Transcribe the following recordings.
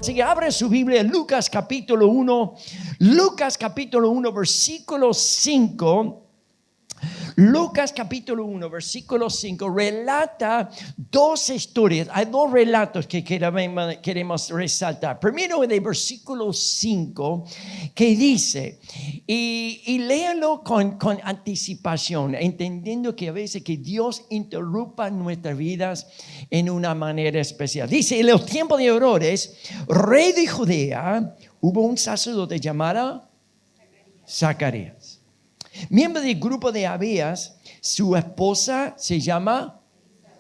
Así que abre su Biblia, Lucas capítulo 1, Lucas capítulo 1, versículo 5. Lucas capítulo 1, versículo 5 relata dos historias. Hay dos relatos que queremos resaltar. Primero de versículo 5 que dice, y léalo con anticipación, entendiendo que a veces que Dios interrumpa nuestras vidas en una manera especial. Dice, en los tiempos de Herodes, rey de Judea, hubo un sacerdote llamado Zacarías. Miembro del grupo de Abías, su esposa se llama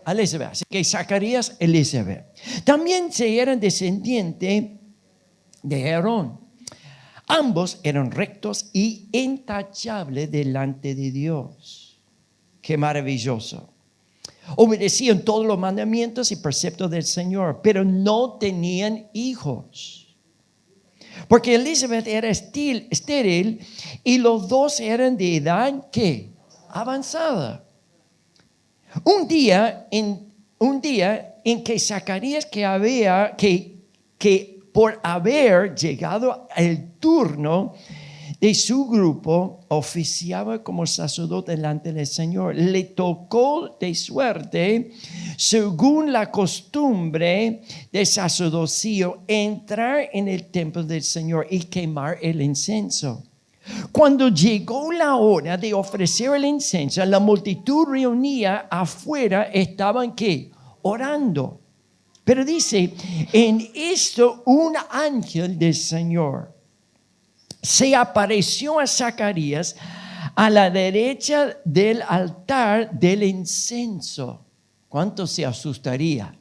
Elizabeth. Así que Zacarías, Elizabeth. También se eran descendientes de Aarón. Ambos eran rectos y intachables delante de Dios. Qué maravilloso. Obedecían todos los mandamientos y preceptos del Señor, pero no tenían hijos. Porque Elizabeth era estéril y los dos eran de edad ¿qué? Avanzada. Un día en que Zacarías que por haber llegado el turno de su grupo oficiaba como sacerdote delante del Señor, le tocó de suerte, según la costumbre de sacerdocio, entrar en el templo del Señor y quemar el incienso. Cuando llegó la hora de ofrecer el incienso, la multitud reunida afuera estaban ¿qué? Orando. Pero dice, en esto un ángel del Señor se apareció a Zacarías a la derecha del altar del incienso. ¿Cuánto se asustaría?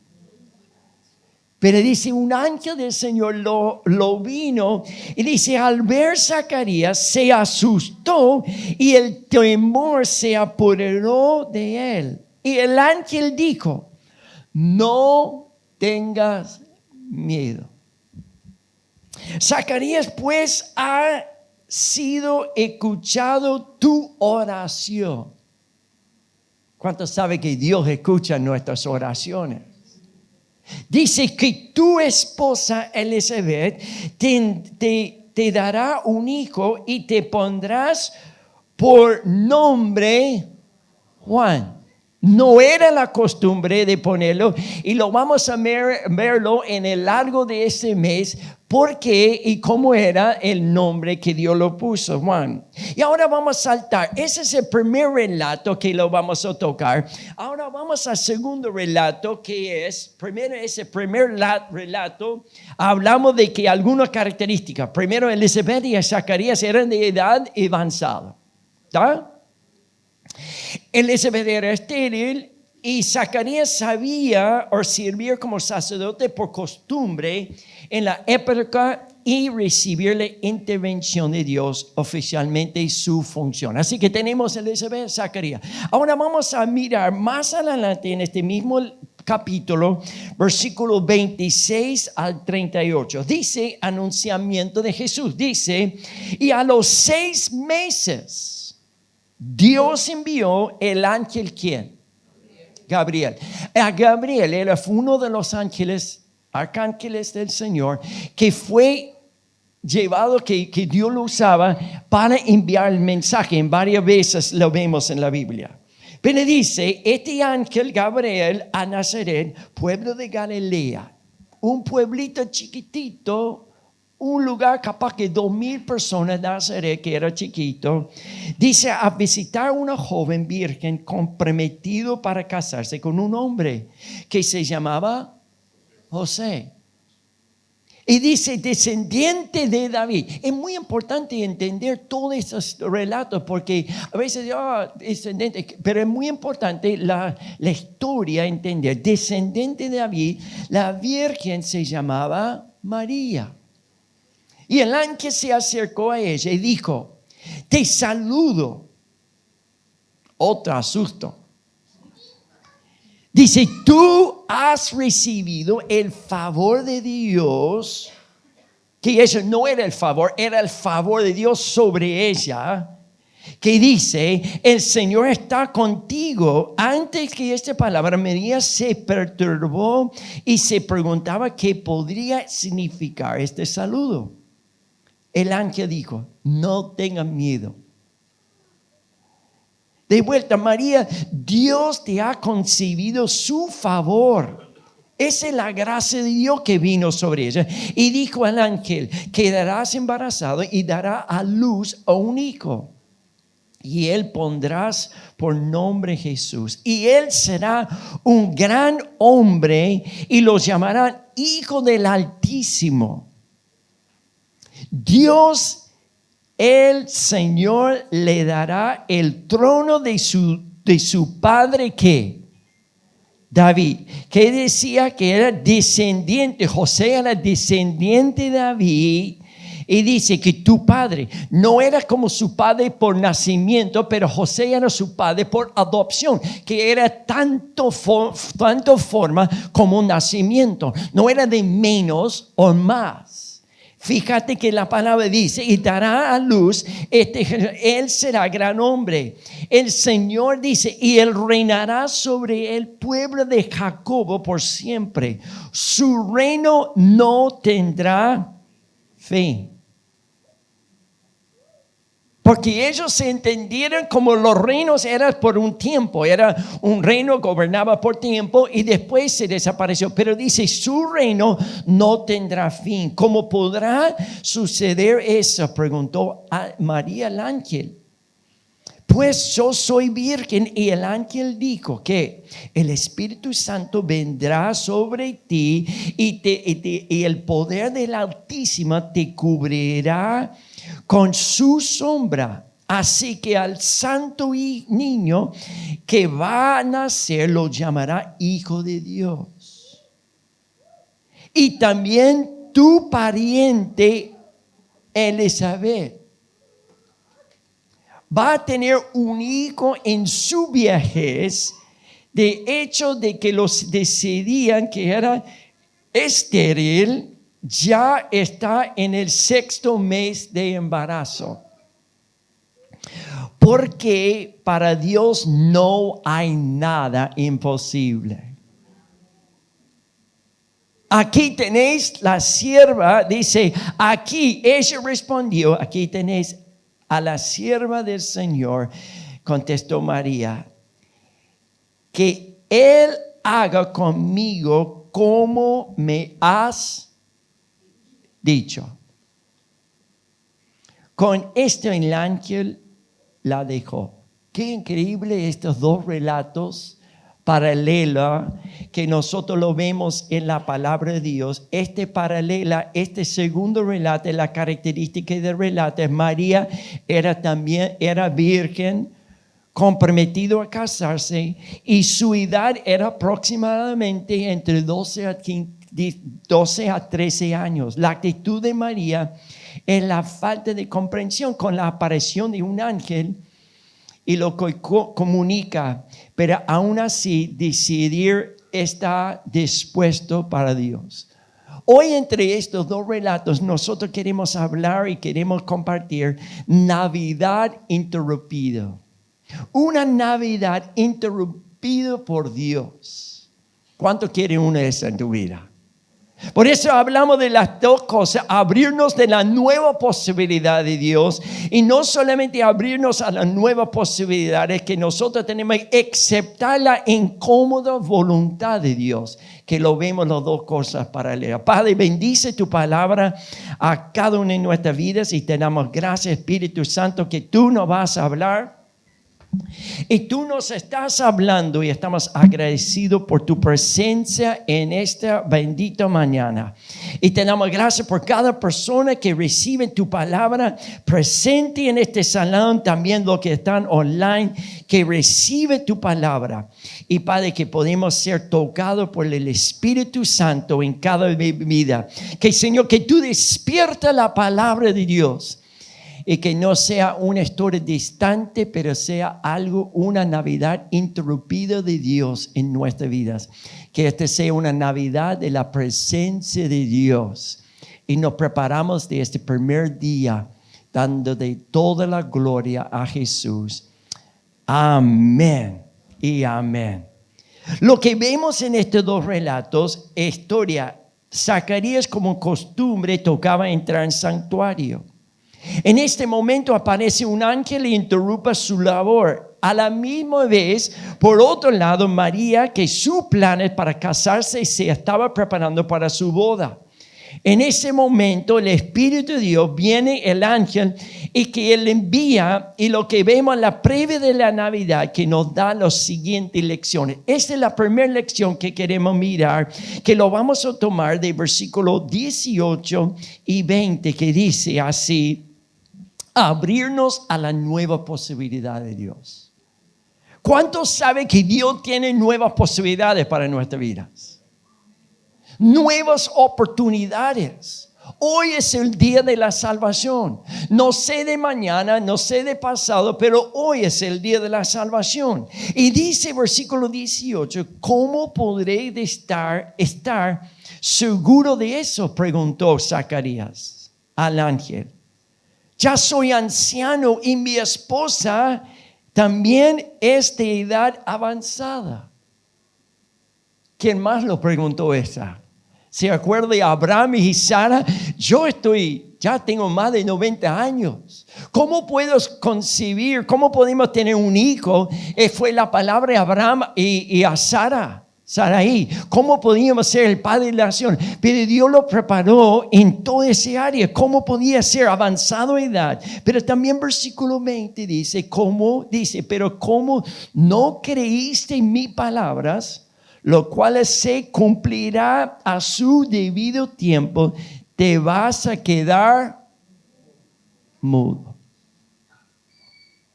Pero dice, un ángel del Señor lo vino y dice, al ver Zacarías se asustó y el temor se apoderó de él. Y el ángel dijo, no tengas miedo. Zacarías, pues, ha sido escuchado tu oración. ¿Cuántos saben que Dios escucha nuestras oraciones? Dice que tu esposa Elizabeth te dará un hijo y te pondrás por nombre Juan. No era la costumbre de ponerlo y lo vamos a verlo en el largo de este mes. ¿Por qué y cómo era el nombre que Dios lo puso, Juan? Y ahora vamos a saltar. Ese es el primer relato que lo vamos a tocar. Ahora vamos al segundo relato que es, primero ese primer relato, hablamos de que algunas características. Primero, Elizabeth y Zacarías eran de edad avanzada. ¿Está? Elizabeth era estéril y Zacarías sabía o servía como sacerdote por costumbre en la época y recibir la intervención de Dios oficialmente su función. Así que tenemos Elizabeth y Zacarías. Ahora vamos a mirar más adelante en este mismo capítulo, versículo 26 al 38. Dice anunciamiento de Jesús. Dice, y a los 6 meses Dios envió el ángel, ¿quién? Gabriel. A Gabriel era uno de los arcángeles del Señor, que fue llevado, que Dios lo usaba para enviar el mensaje. En varias veces lo vemos en la Biblia. Pero dice, este ángel Gabriel a Nazaret, pueblo de Galilea, un pueblito chiquitito, un lugar capaz que 2,000 personas, Nazaret, que era chiquito, dice a visitar una joven virgen comprometido para casarse con un hombre que se llamaba José. Y dice, descendiente de David. Es muy importante entender todos estos relatos porque a veces, descendiente, pero es muy importante la historia entender. Descendiente de David, la virgen se llamaba María. Y el ángel se acercó a ella y dijo, te saludo. Otro asusto. Dice, tú has recibido el favor de Dios, que eso no era el favor de Dios sobre ella, que dice, el Señor está contigo. Antes que esta palabra, María se perturbó y se preguntaba qué podría significar este saludo. El ángel dijo, no tengan miedo. De vuelta, María, Dios te ha concebido su favor. Esa es la gracia de Dios que vino sobre ella. Y dijo al ángel, quedarás embarazado y dará a luz a un hijo. Y él pondrás por nombre Jesús. Y él será un gran hombre y lo llamarán Hijo del Altísimo. Dios, el Señor, le dará el trono de su padre, ¿qué? David, que decía que era descendiente. José era descendiente de David. Y dice que tu padre no era como su padre por nacimiento, pero José era su padre por adopción, que era tanto forma como un nacimiento. No era de menos o más. Fíjate que la palabra dice, y dará a luz, él será gran hombre. El Señor dice, y él reinará sobre el pueblo de Jacob por siempre. Su reino no tendrá fin. Porque ellos se entendieron como los reinos eran por un tiempo. Era un reino, gobernaba por tiempo y después se desapareció. Pero dice, su reino no tendrá fin. ¿Cómo podrá suceder eso? Preguntó a María el ángel. Pues yo soy virgen. Y el ángel dijo que el Espíritu Santo vendrá sobre ti y el poder del Altísimo te cubrirá con su sombra. Así que al santo niño que va a nacer lo llamará Hijo de Dios. Y también tu pariente Elizabeth va a tener un hijo en su viejez. De hecho, de que los decidían que era estéril, ya está en el 6º mes de embarazo. Porque para Dios no hay nada imposible. Aquí tenéis la sierva, dice, aquí ella respondió, aquí tenéis a la sierva del Señor, contestó María, que Él haga conmigo como me has dicho. Con esto el ángel la dejó. Qué increíble estos dos relatos paralelos que nosotros lo vemos en la palabra de Dios. Este segundo relato, la característica del relato es María era virgen, comprometido a casarse, y su edad era aproximadamente entre 12 a 13 años. La actitud de María es la falta de comprensión con la aparición de un ángel y lo que comunica, pero aún así decidir está dispuesto para Dios. Hoy entre estos dos relatos nosotros queremos hablar y queremos compartir Navidad interrumpida. Una Navidad interrumpida por Dios. ¿Cuánto quiere una de esas en tu vida? Por eso hablamos de las dos cosas, abrirnos de la nueva posibilidad de Dios y no solamente abrirnos a las nuevas posibilidades, que nosotros tenemos que aceptar la incómoda voluntad de Dios, que lo vemos las dos cosas paralelas. Padre, bendice tu palabra a cada una de nuestras vidas y te damos gracias, Espíritu Santo, que tú nos vas a hablar. Y tú nos estás hablando y estamos agradecidos por tu presencia en esta bendita mañana. Y te damos gracias por cada persona que recibe tu palabra presente en este salón, también los que están online, que recibe tu palabra. Y Padre, que podemos ser tocados por el Espíritu Santo en cada vida. Que Señor, que tú despierta la palabra de Dios. Y que no sea una historia distante, pero sea una Navidad interrumpida de Dios en nuestras vidas. Que esta sea una Navidad de la presencia de Dios. Y nos preparamos de este primer día dándote toda la gloria a Jesús. Amén y amén. Lo que vemos en estos dos relatos, historia, Zacarías como costumbre tocaba entrar en santuario. En este momento aparece un ángel y interrumpe su labor. A la misma vez, por otro lado, María, que su plan es para casarse, se estaba preparando para su boda. En ese momento el Espíritu de Dios viene el ángel y que él envía, y lo que vemos en la previa de la Navidad que nos da las siguientes lecciones. Esta es la primera lección que queremos mirar, que lo vamos a tomar de versículos 18 y 20, que dice así: abrirnos a la nueva posibilidad de Dios. ¿Cuántos saben que Dios tiene nuevas posibilidades para nuestras vidas? Nuevas oportunidades. Hoy es el día de la salvación. No sé de mañana, no sé de pasado, pero hoy es el día de la salvación. Y dice versículo 18, ¿cómo podré estar seguro de eso?, preguntó Zacarías al ángel. Ya soy anciano y mi esposa también es de edad avanzada. ¿Quién más lo preguntó esa? ¿Se acuerda de Abraham y Sara? Ya tengo más de 90 años. ¿Cómo puedo concebir? ¿Cómo podemos tener un hijo? Fue la palabra de Abraham y a Sarai. ¿Cómo podíamos ser el padre de la nación? Pero Dios lo preparó en toda esa área. ¿Cómo podía ser avanzado en edad? Pero también versículo 20 dice, pero ¿cómo no creíste en mis palabras? Lo cual se cumplirá a su debido tiempo, te vas a quedar mudo.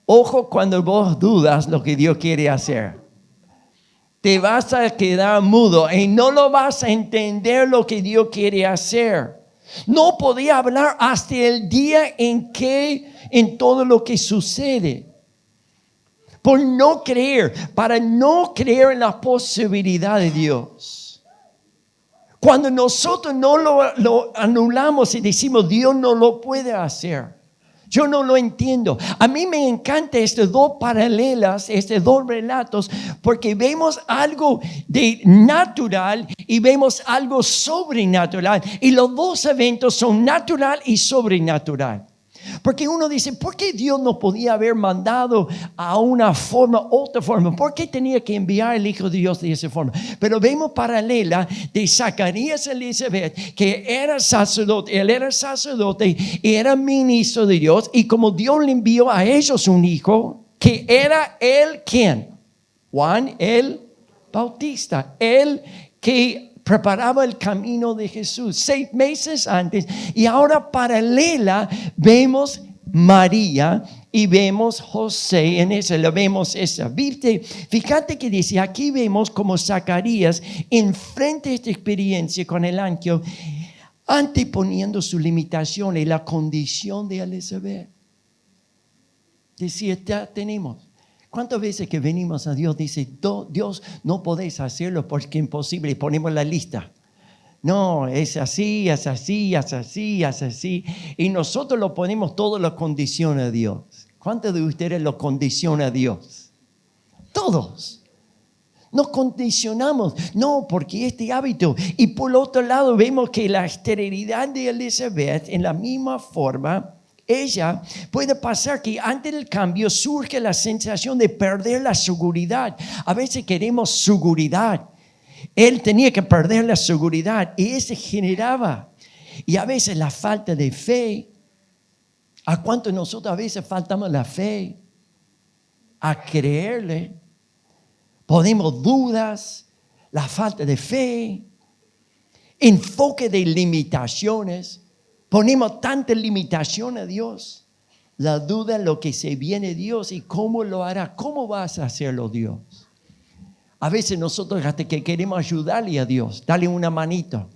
Ojo cuando vos dudas lo que Dios quiere hacer. Te vas a quedar mudo y no lo vas a entender lo que Dios quiere hacer. No podía hablar hasta el día en todo lo que sucede. Por no creer, para no creer en la posibilidad de Dios. Cuando nosotros no lo anulamos y decimos Dios no lo puede hacer, yo no lo entiendo. A mí me encantan estos dos paralelas, estos dos relatos, porque vemos algo de natural y vemos algo sobrenatural. Y los dos eventos son natural y sobrenatural. Porque uno dice, ¿por qué Dios no podía haber mandado a una forma, otra forma? ¿Por qué tenía que enviar al Hijo de Dios de esa forma? Pero vemos paralela de Zacarías y Elizabeth, que era sacerdote, él era sacerdote y era ministro de Dios. Y como Dios le envió a ellos un hijo, que era él, ¿quién? Juan el Bautista, él que preparaba el camino de Jesús 6 meses antes. Y ahora paralela vemos María y vemos José en esa, lo vemos esa. ¿Viste? Fíjate que dice, aquí vemos como Zacarías enfrenta esta experiencia con el ángel, anteponiendo su limitación y la condición de Elizabeth. Decía, ya tenemos. ¿Cuántas veces que venimos a Dios dice, Dios, no podéis hacerlo porque es imposible? Y ponemos la lista. No, es así, es así, es así, es así. Y nosotros lo ponemos, todo lo condiciona a Dios. ¿Cuántos de ustedes lo condiciona a Dios? Todos. Nos condicionamos. No, porque este hábito. Y por otro lado vemos que la esterilidad de Elizabeth en la misma forma, ella puede pasar que antes del cambio surge la sensación de perder la seguridad. A veces queremos seguridad. Él tenía que perder la seguridad y eso generaba. Y a veces la falta de fe. ¿A cuánto nosotros a veces faltamos la fe? A creerle. Ponemos dudas, la falta de fe, enfoque de limitaciones. Ponemos tanta limitación a Dios. La duda en lo que se viene de Dios y cómo lo hará. ¿Cómo vas a hacerlo, Dios? A veces nosotros hasta que queremos ayudarle a Dios, darle una manito.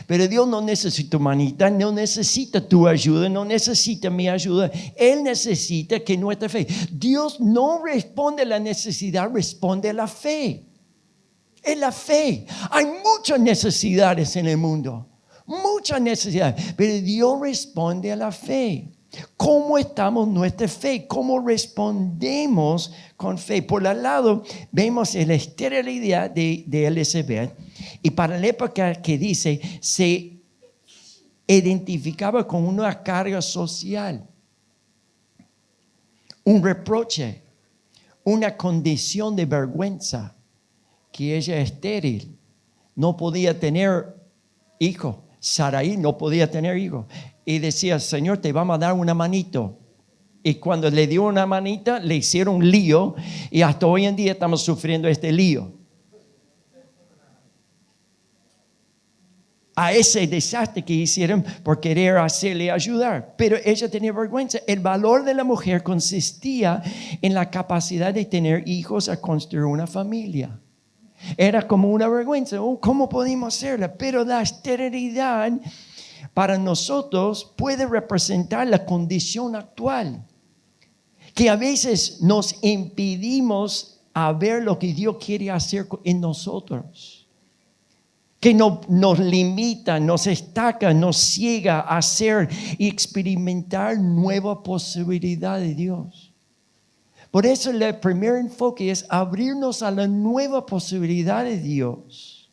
Pero Dios no necesita tu manita, no necesita tu ayuda, no necesita mi ayuda. Él necesita que nuestra fe. Dios no responde a la necesidad, responde a la fe. Es la fe. Hay muchas necesidades en el mundo. Muchas necesidades, pero Dios responde a la fe. ¿Cómo estamos nuestra fe? ¿Cómo respondemos con fe? Por un lado, vemos la esterilidad de Elizabeth. Y para la época que dice, se identificaba con una carga social, un reproche, una condición de vergüenza, que ella es estéril, no podía tener hijo. Sarai no podía tener hijo. Y decía, Señor, te vamos a dar una manito. Y cuando le dio una manita, le hicieron un lío. Y hasta hoy en día estamos sufriendo este lío. A ese desastre que hicieron por querer hacerle ayudar. Pero ella tenía vergüenza. El valor de la mujer consistía en la capacidad de tener hijos, a construir una familia. Era como una vergüenza. ¿Cómo podemos hacerla? Pero la esterilidad para nosotros puede representar la condición actual, que a veces nos impedimos a ver lo que Dios quiere hacer en nosotros, que nos limita, nos estaca, nos ciega a hacer y experimentar nueva posibilidad de Dios. Por eso el primer enfoque es abrirnos a la nueva posibilidad de Dios.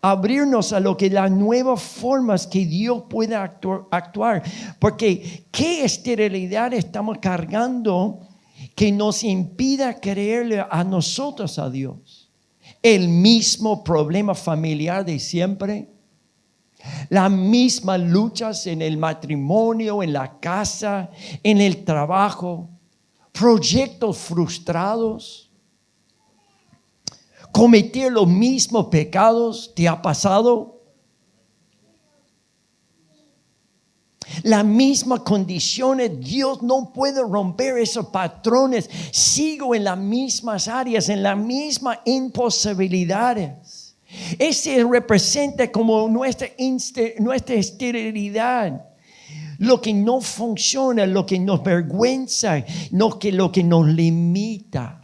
Abrirnos a lo que las nuevas formas que Dios pueda actuar. Porque ¿qué esterilidad estamos cargando que nos impida creerle a nosotros a Dios? El mismo problema familiar de siempre. Las mismas luchas en el matrimonio, en la casa, en el trabajo. Proyectos frustrados, cometer los mismos pecados. ¿Te ha pasado? Las mismas condiciones. Dios no puede romper esos patrones. Sigo en las mismas áreas, en las mismas imposibilidades. Ese representa como nuestra esterilidad. Lo que no funciona, lo que nos avergüenza, lo que nos limita.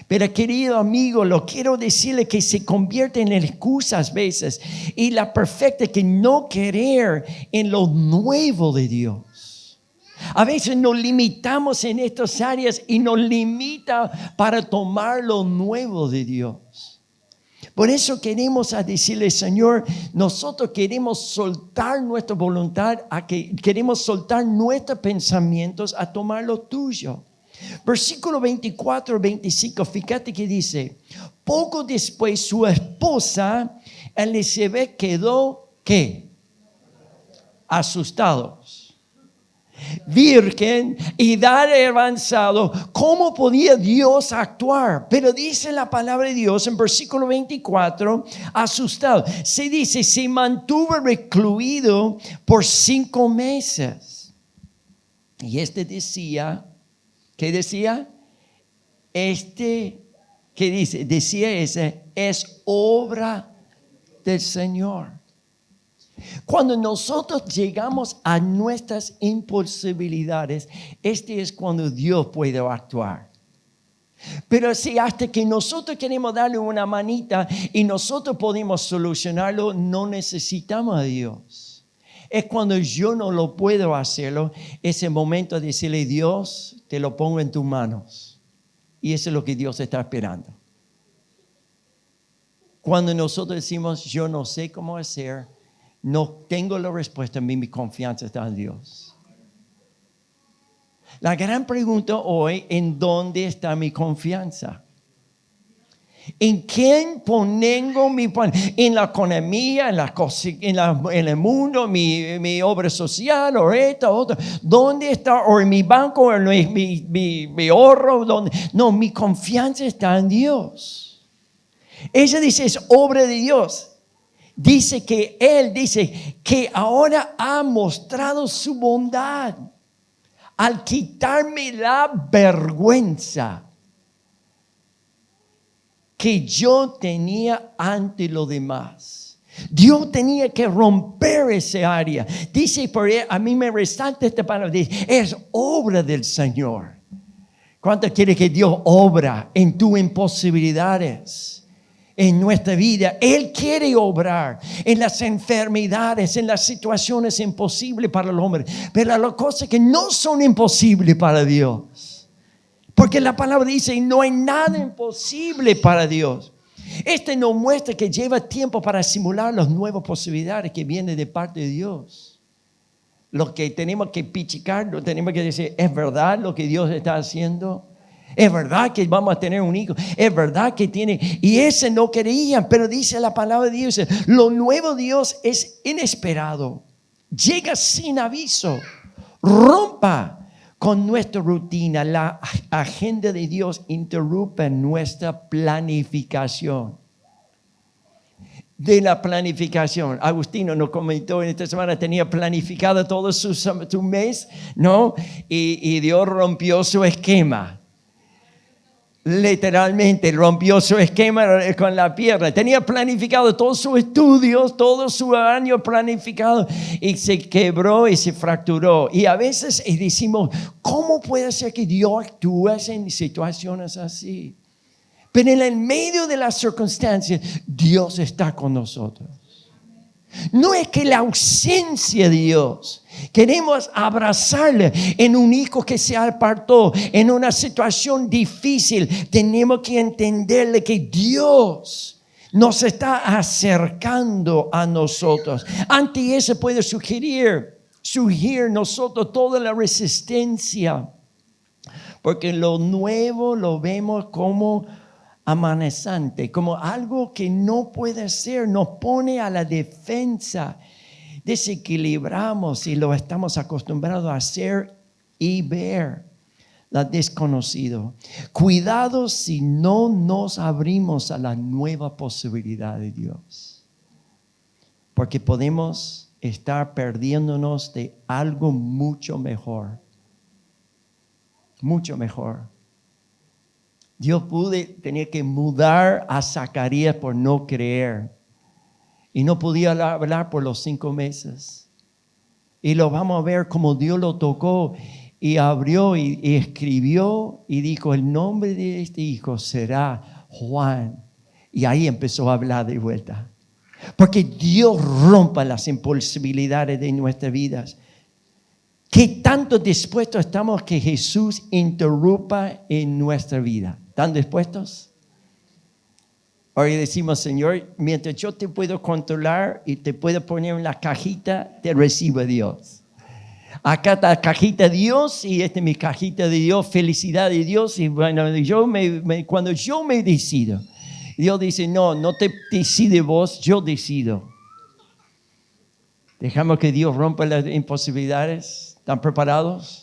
Pero querido amigo, lo quiero decirle que se convierte en excusas a veces. Y la perfecta que no querer en lo nuevo de Dios. A veces nos limitamos en estas áreas y nos limita para tomar lo nuevo de Dios. Por eso queremos decirle, Señor, nosotros queremos soltar nuestra voluntad, queremos soltar nuestros pensamientos a tomar lo tuyo. Versículo 24, 25, fíjate que dice, poco después su esposa Elizabeth quedó, ¿qué? Asustados. Virgen y edad avanzado, ¿cómo podía Dios actuar? Pero dice la palabra de Dios en versículo 24, asustado. Se dice, se mantuvo recluido por 5 meses. Y decía, ¿qué decía? ¿Qué dice? Decía es obra del Señor. Cuando nosotros llegamos a nuestras imposibilidades, es cuando Dios puede actuar. Pero si hasta que nosotros queremos darle una manita y nosotros podemos solucionarlo, no necesitamos a Dios. Es cuando yo no lo puedo hacerlo, es el momento de decirle, Dios, te lo pongo en tus manos. Y eso es lo que Dios está esperando. Cuando nosotros decimos, yo no sé cómo hacer, no tengo la respuesta, mi confianza está en Dios. La gran pregunta hoy, ¿en dónde está mi confianza? ¿En quién pongo mi confianza? ¿En la economía, en el mundo, mi obra social, o esta, otra? ¿Dónde está? ¿O en mi banco, o en mi ahorro? ¿Dónde? No, mi confianza está en Dios. Ella dice, es obra de Dios. Dice que ahora ha mostrado su bondad al quitarme la vergüenza que yo tenía ante los demás. Dios tenía que romper esa área. Dice, a mí me resalta esta palabra, dice, es obra del Señor. ¿Cuánto quiere que Dios obra en tus imposibilidades? en nuestra vida. Él quiere obrar en las enfermedades, en las situaciones imposibles para el hombre, pero las cosas que no son imposibles para Dios. Porque la palabra dice, no hay nada imposible para Dios. Este nos muestra que lleva tiempo para simular las nuevas posibilidades que vienen de parte de Dios. Lo que tenemos que pichicar, lo tenemos que decir, ¿es verdad lo que Dios está haciendo? Es verdad que vamos a tener un hijo. Es verdad que tiene. Y ese no quería, pero dice la palabra de Dios. Lo nuevo de Dios es inesperado. Llega sin aviso. Rompa con nuestra rutina. La agenda de Dios interrumpe nuestra planificación. De la planificación. Agustino nos comentó en esta semana, tenía planificado todo su mes, ¿no? Y Dios rompió su esquema. Literalmente rompió su esquema con la pierna. Tenía planificado todos sus estudios, todo su año planificado y se quebró y se fracturó. Y a veces decimos, ¿cómo puede ser que Dios actúe en situaciones así? Pero en el medio de las circunstancias, Dios está con nosotros. No es que la ausencia de Dios, queremos abrazarle en un hijo que se apartó, en una situación difícil. Tenemos que entenderle que Dios nos está acercando a nosotros. Ante eso puede surgir nosotros toda la resistencia, porque lo nuevo lo vemos como amenazante, como algo que no puede ser, nos pone a la defensa, desequilibramos y lo estamos acostumbrados a hacer y ver lo desconocido. Cuidado si no nos abrimos a la nueva posibilidad de Dios, porque podemos estar perdiéndonos de algo mucho mejor, mucho mejor. Dios tenía que mudar a Zacarías por no creer. Y no podía hablar por los 5 meses. Y lo vamos a ver como Dios lo tocó y abrió y escribió y dijo, el nombre de este hijo será Juan. Y ahí empezó a hablar de vuelta. Porque Dios rompa las imposibilidades de nuestras vidas. ¿Qué tanto dispuestos estamos que Jesús interrumpa en nuestra vida? ¿Están dispuestos? Hoy decimos, Señor, mientras yo te puedo controlar y te puedo poner en la cajita, te recibo a Dios. Acá está la cajita de Dios y esta es mi cajita de Dios, felicidad de Dios. Y bueno, cuando yo me decido, Dios dice, no te decide vos, yo decido. Dejamos que Dios rompa las imposibilidades. ¿Están preparados?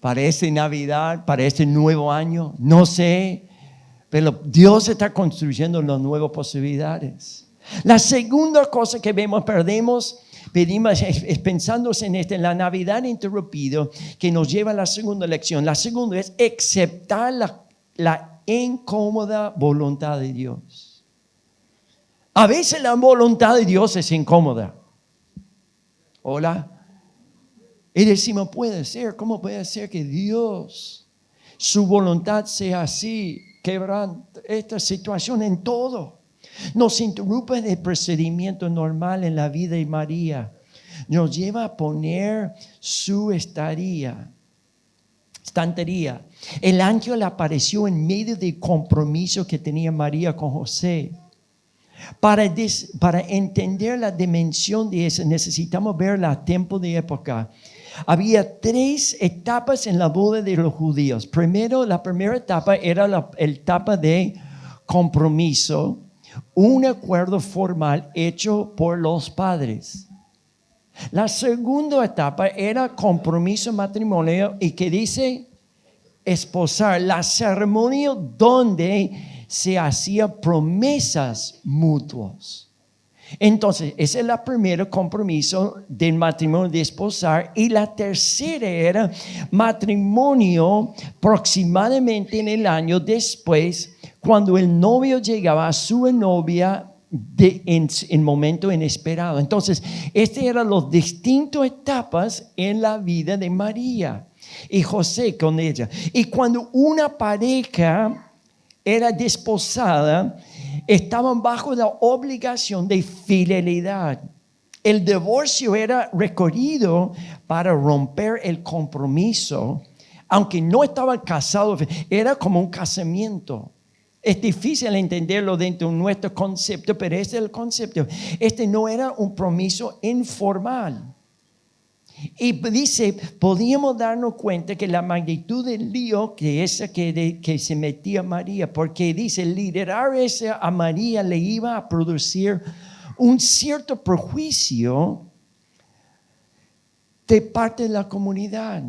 Para esta Navidad, para este nuevo año, no sé, pero Dios está construyendo las nuevas posibilidades. La segunda cosa que pedimos es pensando en la Navidad interrumpido, que nos lleva a la segunda lección. La segunda es aceptar la incómoda voluntad de Dios. A veces la voluntad de Dios es incómoda. Hola. Y decimos, ¿cómo puede ser que Dios, su voluntad sea así, quebrante esta situación en todo? Nos interrumpe el procedimiento normal en la vida de María. Nos lleva a poner su estantería. El ángel apareció en medio del compromiso que tenía María con José. Para entender la dimensión de eso, necesitamos verla a tiempo de época. Había 3 etapas en la boda de los judíos. La primera etapa era la etapa de compromiso, un acuerdo formal hecho por los padres. La segunda etapa era compromiso matrimonial y que dice esposar, la ceremonia donde se hacían promesas mutuas. Entonces, ese es el primer compromiso del matrimonio de esposar. Y la tercera era matrimonio aproximadamente en el año después, cuando el novio llegaba a su novia en momento inesperado. Entonces, estas eran las distintas etapas en la vida de María y José con ella. Y cuando una pareja era desposada, estaban bajo la obligación de fidelidad. El divorcio era requerido para romper el compromiso, aunque no estaban casados, era como un casamiento. Es difícil entenderlo dentro de nuestro concepto, pero este es el concepto. Este no era un compromiso informal. Y dice, podíamos darnos cuenta que la magnitud del lío que se metía María, porque dice, liderar a María le iba a producir un cierto prejuicio de parte de la comunidad.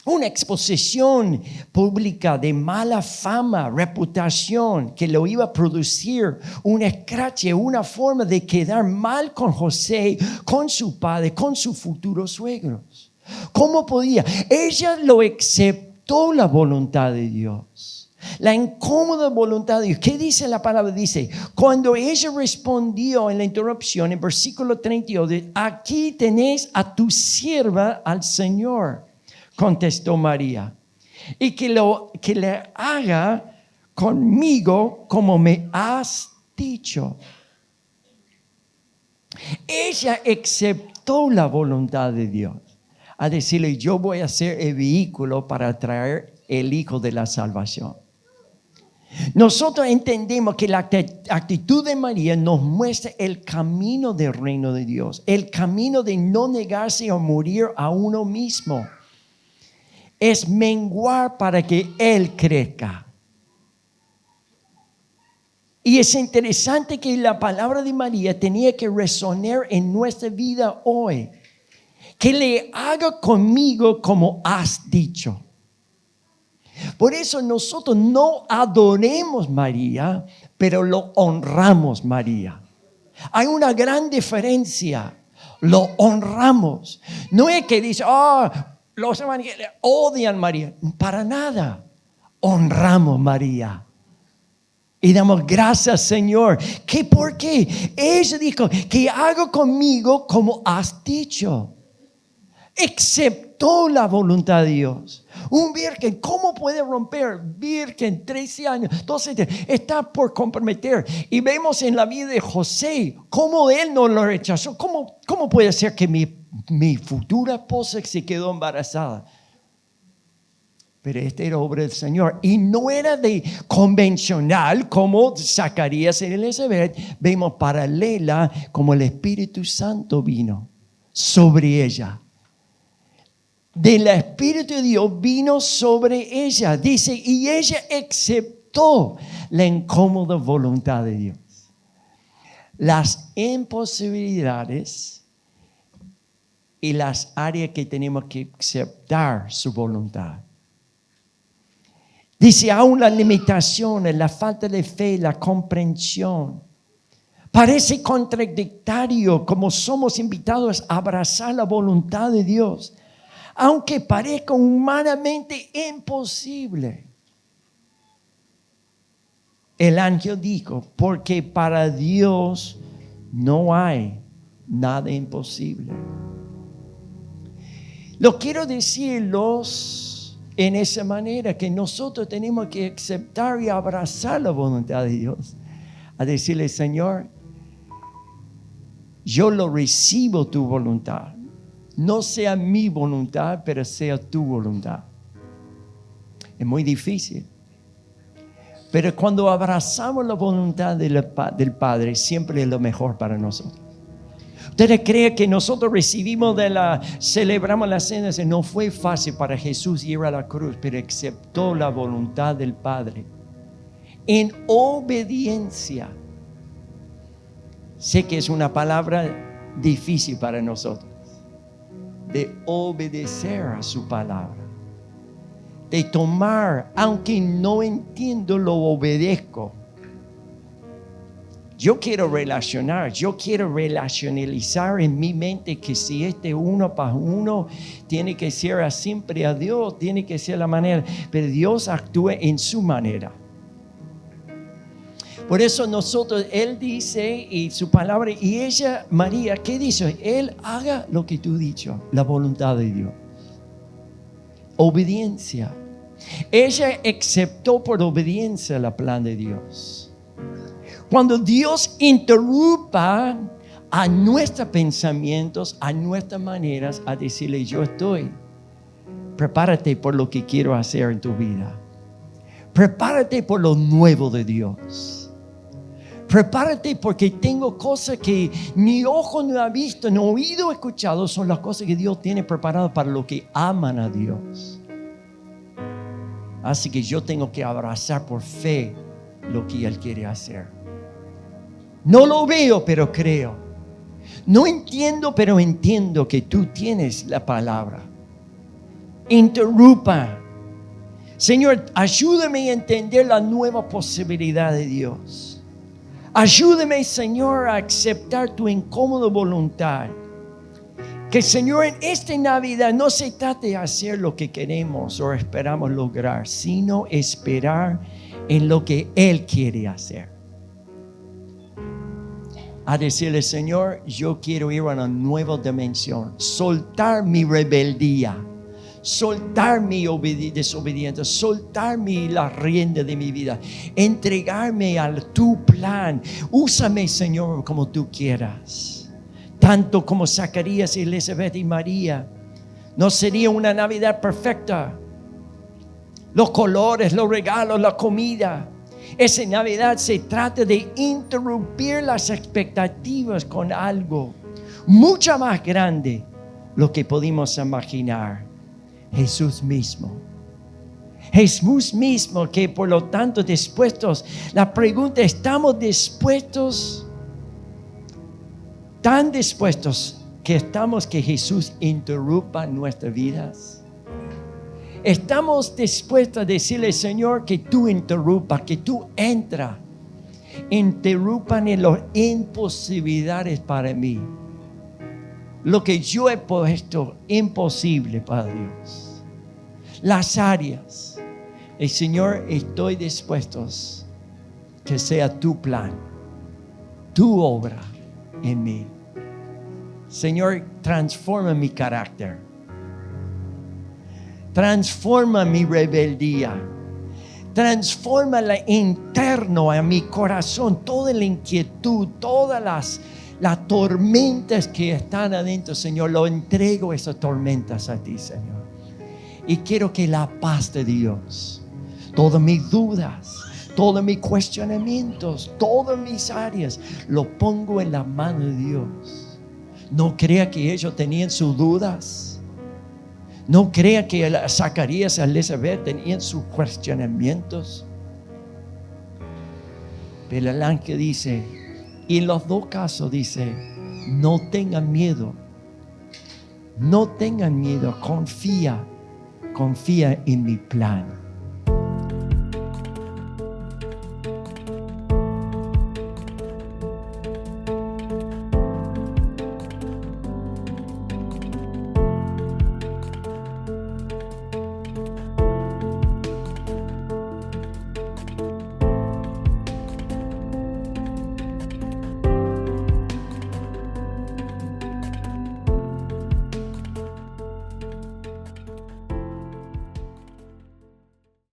Una exposición pública de mala fama, reputación, que lo iba a producir un escrache, una forma de quedar mal con José, con su padre, con sus futuros suegros. ¿Cómo podía? Ella lo aceptó la voluntad de Dios. La incómoda voluntad de Dios. ¿Qué dice la palabra? Dice, cuando ella respondió en la interrupción, en versículo 32, aquí tenés a tu sierva al Señor, contestó María, y que le haga conmigo como me has dicho. Ella aceptó la voluntad de Dios, a decirle, yo voy a ser el vehículo para traer el Hijo de la salvación. Nosotros entendemos que la actitud de María nos muestra el camino del reino de Dios, el camino de no negarse o morir a uno mismo. Es menguar para que Él crezca. Y es interesante que la palabra de María tenía que resonar en nuestra vida hoy. Que le haga conmigo como has dicho. Por eso nosotros no adoremos María, pero lo honramos María. Hay una gran diferencia. Lo honramos. No es que dice, los evangelios odian a María. Para nada. Honramos a María. Y damos gracias, Señor. ¿Por qué? Ella dijo, que haga conmigo como has dicho. Aceptó la voluntad de Dios. Un virgen, ¿cómo puede romper? Virgen, 13 años, 12, está por comprometer. Y vemos en la vida de José, cómo él no lo rechazó. ¿Cómo puede ser que mi futura esposa se quedó embarazada? Pero esta era obra del Señor. Y no era de convencional como Zacarías y Elizabeth. Vemos paralela como el Espíritu Santo vino sobre ella. Del Espíritu de Dios vino sobre ella. Dice, y ella aceptó la incómoda voluntad de Dios. Las imposibilidades y las áreas que tenemos que aceptar su voluntad. Dice, aún las limitaciones, la falta de fe, la comprensión. Parece contradictorio como somos invitados a abrazar la voluntad de Dios. Aunque parezca humanamente imposible. El ángel dijo, porque para Dios no hay nada imposible. Lo quiero decirlos en esa manera, que nosotros tenemos que aceptar y abrazar la voluntad de Dios. A decirle, Señor, yo lo recibo tu voluntad. No sea mi voluntad, pero sea tu voluntad. Es muy difícil. Pero cuando abrazamos la voluntad del Padre, siempre es lo mejor para nosotros. ¿Ustedes creen que nosotros celebramos la cena? No fue fácil para Jesús ir a la cruz, pero aceptó la voluntad del Padre. En obediencia. Sé que es una palabra difícil para nosotros. De obedecer a su palabra. De tomar, aunque no entiendo, lo obedezco. Yo quiero relacionalizar en mi mente que si uno para uno tiene que ser siempre a Dios, tiene que ser la manera, pero Dios actúa en su manera. Por eso Él dice y su palabra, y ella, María, ¿qué dice? Él haga lo que tú has dicho, la voluntad de Dios. Obediencia. Ella aceptó por obediencia el plan de Dios. Cuando Dios interrumpa a nuestros pensamientos, a nuestras maneras, a decirle, yo estoy. Prepárate por lo que quiero hacer en tu vida. Prepárate por lo nuevo de Dios. Prepárate porque tengo cosas que ni ojo no ha visto, ni oído ha escuchado. Son las cosas que Dios tiene preparadas para los que aman a Dios. Así que yo tengo que abrazar por fe lo que Él quiere hacer. No lo veo, pero creo. No entiendo, pero entiendo que tú tienes la palabra. Interrumpa. Señor, ayúdame a entender la nueva posibilidad de Dios. Ayúdame, Señor, a aceptar tu incómoda voluntad. Que, Señor, en esta Navidad no se trate de hacer lo que queremos o esperamos lograr, sino esperar en lo que Él quiere hacer. A decirle, Señor, yo quiero ir a una nueva dimensión. Soltar mi rebeldía. Soltar mi desobediencia, soltar la rienda de mi vida, entregarme a tu plan. Úsame, Señor, como tú quieras. Tanto como Zacarías, Elizabeth y María. No sería una Navidad perfecta. Los colores, los regalos, la comida. Esa Navidad se trata de interrumpir las expectativas con algo mucho más grande lo que pudimos imaginar. Jesús mismo. Jesús mismo, que por lo tanto dispuestos. La pregunta, ¿estamos dispuestos? Tan dispuestos que estamos que Jesús interrumpa nuestras vidas. Estamos dispuestos a decirle, Señor, que tú interrumpas, que tú entras. Interrumpan en las imposibilidades para mí. Lo que yo he puesto imposible para Dios. Las áreas. El Señor, estoy dispuesto que sea tu plan, tu obra en mí. Señor, transforma mi carácter. Transforma mi rebeldía. Transforma lo interno a mi corazón, toda la inquietud, todas las tormentas que están adentro, Señor. Lo entrego esas tormentas a ti, Señor. Y quiero que la paz de Dios, todas mis dudas, todos mis cuestionamientos, todas mis áreas, lo pongo en la mano de Dios. No crea que ellos tenían sus dudas. No crea que Zacarías y Elizabeth tenían sus cuestionamientos. Pero el ángel dice, y en los dos casos dice, no tengan miedo. No tengan miedo, confía en mi plan.